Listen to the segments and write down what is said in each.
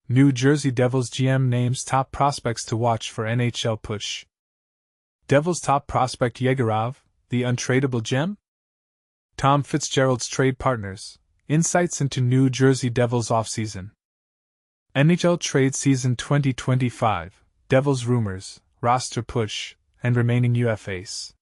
New Jersey Devils GM names top prospects to watch for NHL push. Devils top prospect Yegorov, the untradeable gem? Tom Fitzgerald's trade partners, insights into New Jersey Devils offseason. NHL trade season 2025, Devils rumors, roster push, and remaining UFAs.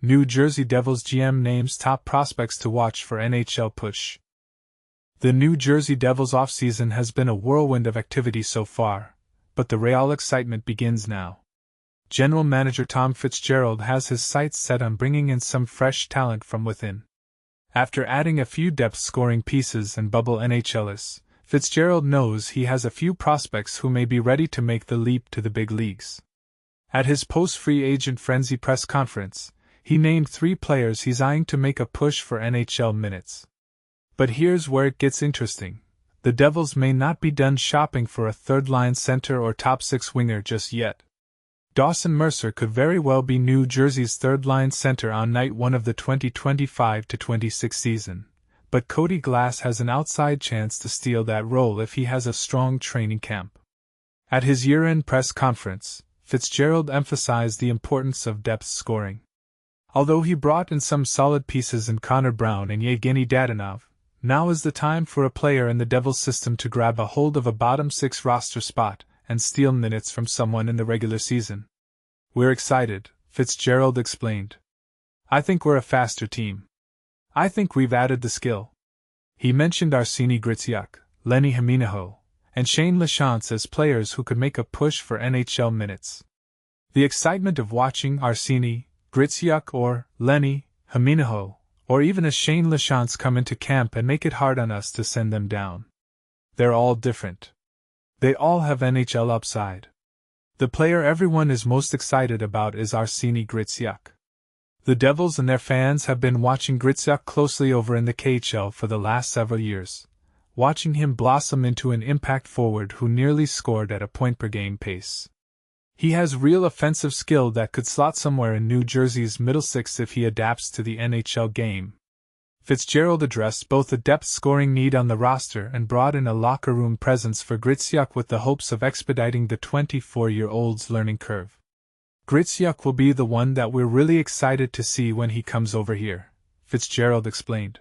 New Jersey Devils GM names top prospects to watch for NHL push. The New Jersey Devils offseason has been a whirlwind of activity so far, but the real excitement begins now. General Manager Tom Fitzgerald has his sights set on bringing in some fresh talent from within. After adding a few depth-scoring pieces and bubble NHLers, Fitzgerald knows he has a few prospects who may be ready to make the leap to the big leagues. At his post-free agent frenzy press conference, he named 3 players he's eyeing to make a push for NHL minutes. But here's where it gets interesting. The Devils may not be done shopping for a third-line center or top-6 winger just yet. Dawson Mercer could very well be New Jersey's third-line center on night 1 of the 2025-26 season, but Cody Glass has an outside chance to steal that role if he has a strong training camp. At his year-end press conference, Fitzgerald emphasized the importance of depth scoring. Although he brought in some solid pieces in Connor Brown and Yevgeny Dadonov, now is the time for a player in the Devils system to grab a hold of a bottom 6 roster spot and steal minutes from someone in the regular season. "We're excited," Fitzgerald explained. "I think we're a faster team. I think we've added the skill." He mentioned Arseny Griciuk, Lenny Jimenez, and Shane Lachance as players who could make a push for NHL minutes. The excitement of watching Arseny, Griciuk or Lenny Jimenez, or even a Shane Lachance come into camp and make it hard on us to send them down. They're all different. They all have NHL upside. The player everyone is most excited about is Arseny Griciuk. The Devils and their fans have been watching Griciuk closely over in the KHL for the last several years, watching him blossom into an impact forward who nearly scored at a point-per-game pace. He has real offensive skill that could slot somewhere in New Jersey's middle 6 if he adapts to the NHL game. Fitzgerald addressed both the depth-scoring need on the roster and brought in a locker-room presence for Griciuk with the hopes of expediting the 24-year-old's learning curve. "Griciuk will be the one that we're really excited to see when he comes over here," Fitzgerald explained.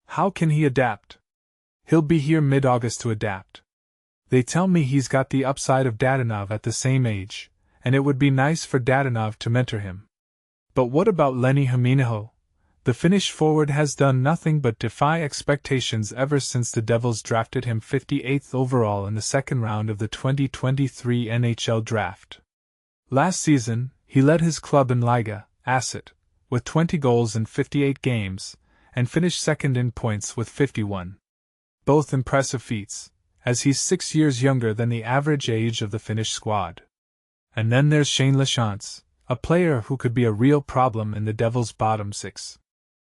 "How can he adapt? He'll be here mid-August to adapt. They tell me he's got the upside of Dadonov at the same age, and it would be nice for Dadonov to mentor him. But what about Lenny Jimenez? The Finnish forward has done nothing but defy expectations ever since the Devils drafted him 58th overall in the second round of the 2023 NHL draft. Last season, he led his club in Liga, Asset, with 20 goals in 58 games, and finished second in points with 51. Both impressive feats, as he's 6 years younger than the average age of the Finnish squad. And then there's Shane Lachance, a player who could be a real problem in the Devils' bottom 6.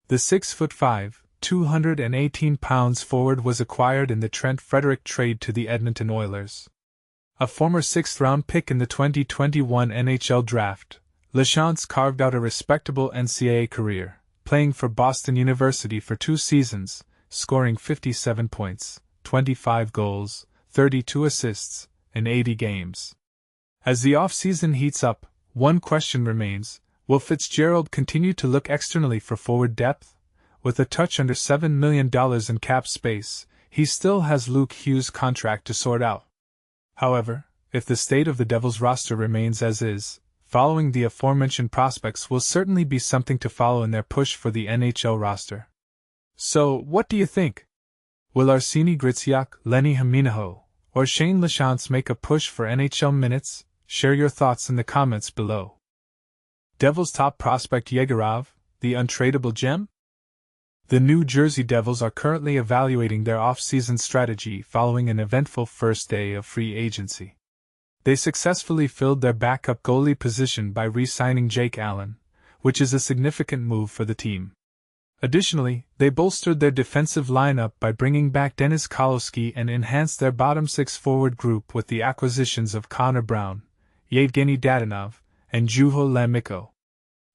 The 6'5", 218-pound forward was acquired in the Trent Frederick trade to the Edmonton Oilers. A former 6th-round pick in the 2021 NHL draft, Lachance carved out a respectable NCAA career, playing for Boston University for 2 seasons, scoring 57 points, 25 goals, 32 assists, in 80 games. As the offseason heats up, one question remains: will Fitzgerald continue to look externally for forward depth? With a touch under $7 million in cap space, he still has Luke Hughes' contract to sort out. However, if the state of the Devils roster remains as is, following the aforementioned prospects will certainly be something to follow in their push for the NHL roster. So, what do you think? Will Arseny Griciuk, Lenny Jimenez, or Shane Lachance make a push for NHL minutes? Share your thoughts in the comments below. Devils top prospect Yegorov, the untradeable gem? The New Jersey Devils are currently evaluating their off-season strategy following an eventful first day of free agency. They successfully filled their backup goalie position by re-signing Jake Allen, which is a significant move for the team. Additionally, they bolstered their defensive lineup by bringing back Dennis Kolowski and enhanced their bottom 6 forward group with the acquisitions of Connor Brown, Yevgeny Dadonov, and Juho Lammikko.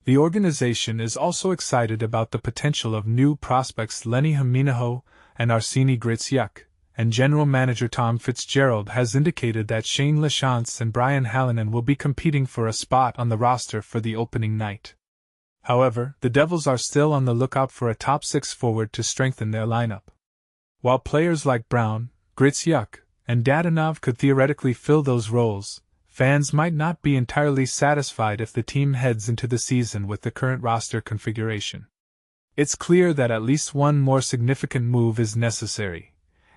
The organization is also excited about the potential of new prospects Lenny Jimenez and Arseny Griciuk, and general manager Tom Fitzgerald has indicated that Shane Lachance and Brian Hallinan will be competing for a spot on the roster for the opening night. However, the Devils are still on the lookout for a top 6 forward to strengthen their lineup. While players like Brown, Griciuk, and Dadonov could theoretically fill those roles, fans might not be entirely satisfied if the team heads into the season with the current roster configuration. It's clear that at least one more significant move is necessary,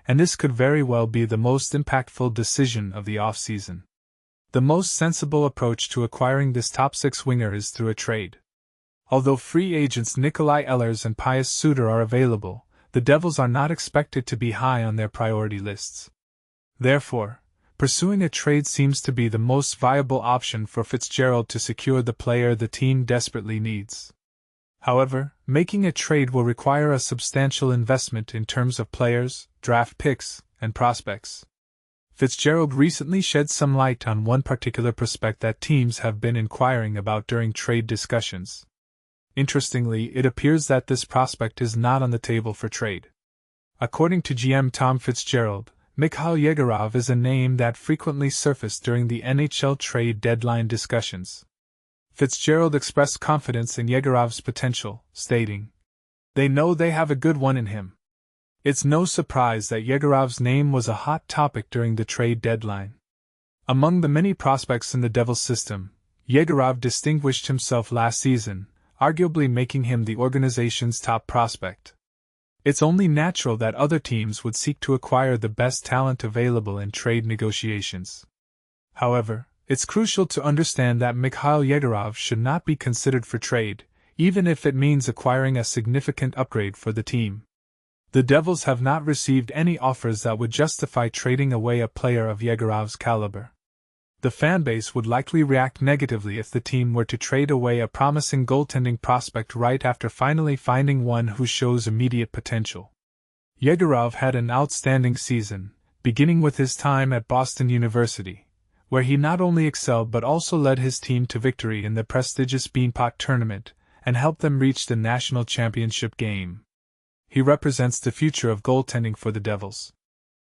and this could very well be the most impactful decision of the offseason. The most sensible approach to acquiring this top 6 winger is through a trade. Although free agents Nikolai Ehlers and Pius Suter are available, the Devils are not expected to be high on their priority lists. Therefore, pursuing a trade seems to be the most viable option for Fitzgerald to secure the player the team desperately needs. However, making a trade will require a substantial investment in terms of players, draft picks, and prospects. Fitzgerald recently shed some light on one particular prospect that teams have been inquiring about during trade discussions. Interestingly, it appears that this prospect is not on the table for trade. According to GM Tom Fitzgerald, Mikhail Yegorov is a name that frequently surfaced during the NHL trade deadline discussions. Fitzgerald expressed confidence in Yegorov's potential, stating, "They know they have a good one in him." It's no surprise that Yegorov's name was a hot topic during the trade deadline. Among the many prospects in the Devils system, Yegorov distinguished himself last season, arguably making him the organization's top prospect. It's only natural that other teams would seek to acquire the best talent available in trade negotiations. However, it's crucial to understand that Mikhail Yegorov should not be considered for trade, even if it means acquiring a significant upgrade for the team. The Devils have not received any offers that would justify trading away a player of Yegorov's caliber. The fanbase would likely react negatively if the team were to trade away a promising goaltending prospect right after finally finding one who shows immediate potential. Yegorov had an outstanding season, beginning with his time at Boston University, where he not only excelled but also led his team to victory in the prestigious Beanpot tournament and helped them reach the national championship game. He represents the future of goaltending for the Devils.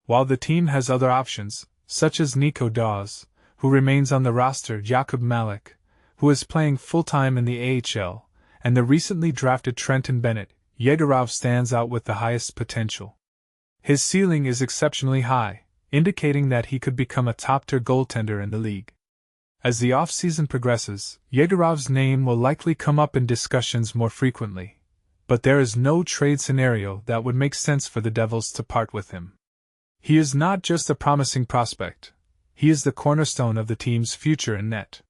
While the team has other options, such as Nico Dawes, who remains on the roster, Jakub Malik, who is playing full-time in the AHL, and the recently drafted Trenton Bennett, Yegorov stands out with the highest potential. His ceiling is exceptionally high, indicating that he could become a top-tier goaltender in the league. As the offseason progresses, Yegorov's name will likely come up in discussions more frequently, but there is no trade scenario that would make sense for the Devils to part with him. He is not just a promising prospect. He is the cornerstone of the team's future in net.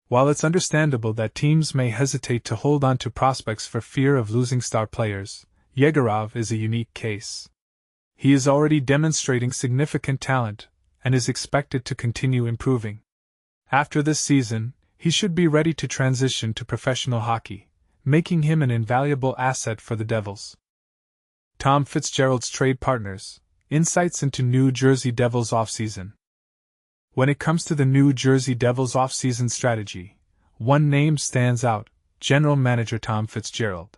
While it's understandable that teams may hesitate to hold on to prospects for fear of losing star players, Yegorov is a unique case. He is already demonstrating significant talent, and is expected to continue improving. After this season, he should be ready to transition to professional hockey, making him an invaluable asset for the Devils. Tom Fitzgerald's trade partners, insights into New Jersey Devils offseason. When it comes to the New Jersey Devils offseason strategy, one name stands out: General Manager Tom Fitzgerald.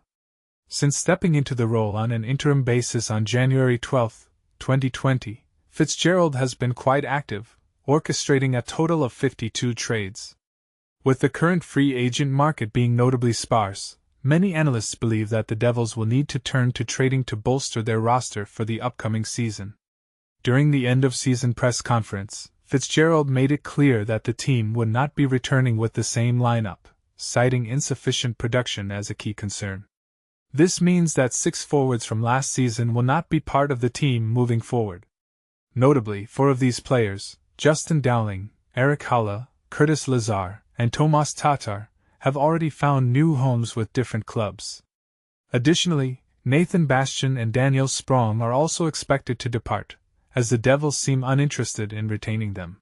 Since stepping into the role on an interim basis on January 12, 2020, Fitzgerald has been quite active, orchestrating a total of 52 trades. With the current free agent market being notably sparse, many analysts believe that the Devils will need to turn to trading to bolster their roster for the upcoming season. During the end-of-season press conference, Fitzgerald made it clear that the team would not be returning with the same lineup, citing insufficient production as a key concern. This means that 6 forwards from last season will not be part of the team moving forward. Notably, 4 of these players, Justin Dowling, Eric Haula, Curtis Lazar, and Tomas Tatar, have already found new homes with different clubs. Additionally, Nathan Bastian and Daniel Sprong are also expected to depart, as the Devils seem uninterested in retaining them.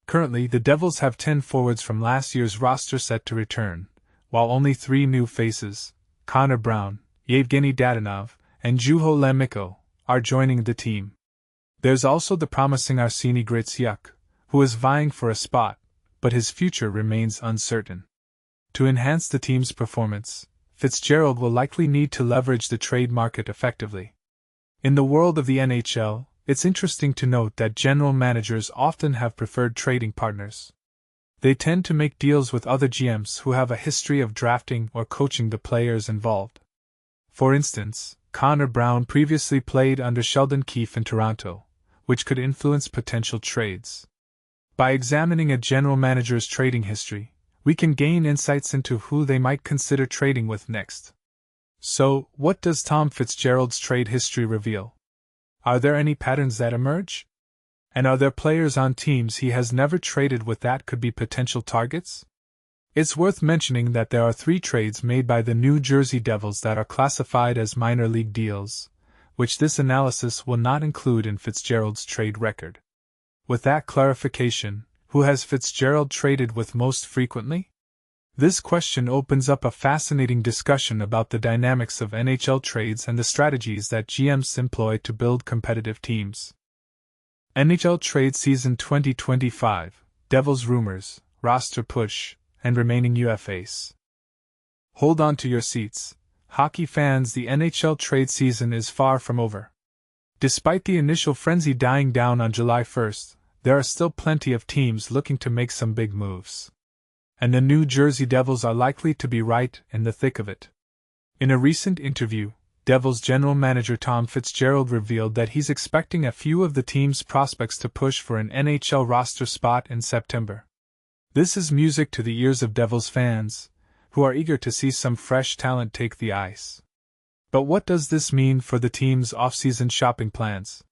Currently, the Devils have 10 forwards from last year's roster set to return, while only 3 new faces, Connor Brown, Yevgeny Dadonov, and Juho Lemiko, are joining the team. There's also the promising Arseny Griciuk, who is vying for a spot, but his future remains uncertain. To enhance the team's performance, Fitzgerald will likely need to leverage the trade market effectively. In the world of the NHL, it's interesting to note that general managers often have preferred trading partners. They tend to make deals with other GMs who have a history of drafting or coaching the players involved. For instance, Connor Brown previously played under Sheldon Keefe in Toronto, which could influence potential trades. By examining a general manager's trading history, we can gain insights into who they might consider trading with next. So, what does Tom Fitzgerald's trade history reveal? Are there any patterns that emerge? And are there players on teams he has never traded with that could be potential targets? It's worth mentioning that there are 3 trades made by the New Jersey Devils that are classified as minor league deals, which this analysis will not include in Fitzgerald's trade record. With that clarification, who has Fitzgerald traded with most frequently? This question opens up a fascinating discussion about the dynamics of NHL trades and the strategies that GMs employ to build competitive teams. NHL Trade Season 2025, Devils Rumors, Roster Push, and Remaining UFAs. Hold on to your seats. Hockey fans, the NHL trade season is far from over. Despite the initial frenzy dying down on July 1st, there are still plenty of teams looking to make some big moves. And the New Jersey Devils are likely to be right in the thick of it. In a recent interview, Devils general manager Tom Fitzgerald revealed that he's expecting a few of the team's prospects to push for an NHL roster spot in September. This is music to the ears of Devils fans, who are eager to see some fresh talent take the ice. But what does this mean for the team's off-season shopping plans?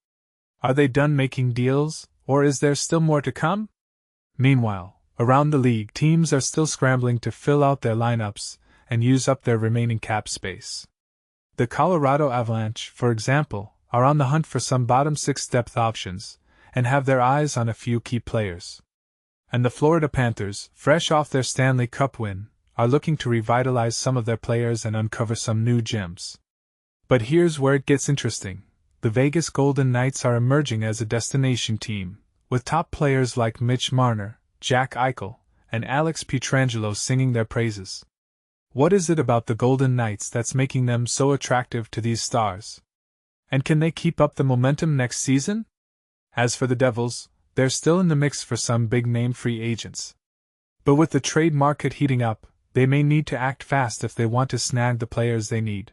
Are they done making deals, or is there still more to come? Meanwhile, around the league, teams are still scrambling to fill out their lineups and use up their remaining cap space. The Colorado Avalanche, for example, are on the hunt for some bottom 6 depth options and have their eyes on a few key players. And the Florida Panthers, fresh off their Stanley Cup win, are looking to revitalize some of their players and uncover some new gems. But here's where it gets interesting. The Vegas Golden Knights are emerging as a destination team, with top players like Mitch Marner, Jack Eichel, and Alex Pietrangelo singing their praises. What is it about the Golden Knights that's making them so attractive to these stars? And can they keep up the momentum next season? As for the Devils, they're still in the mix for some big-name free agents. But with the trade market heating up, they may need to act fast if they want to snag the players they need.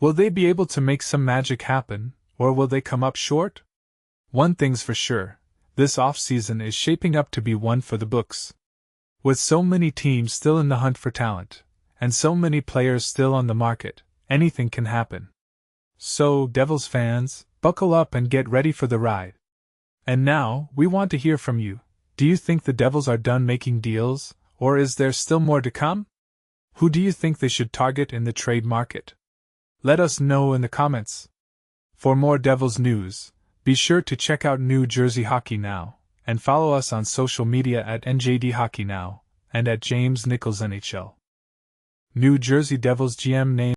Will they be able to make some magic happen, or will they come up short? One thing's for sure, this off-season is shaping up to be one for the books. With so many teams still in the hunt for talent, and so many players still on the market, anything can happen. So, Devils fans, buckle up and get ready for the ride. And now, we want to hear from you. Do you think the Devils are done making deals, or is there still more to come? Who do you think they should target in the trade market? Let us know in the comments. For more Devils news, be sure to check out New Jersey Hockey Now, and follow us on social media at NJD Hockey Now, and at James Nichols NHL. New Jersey Devils GM name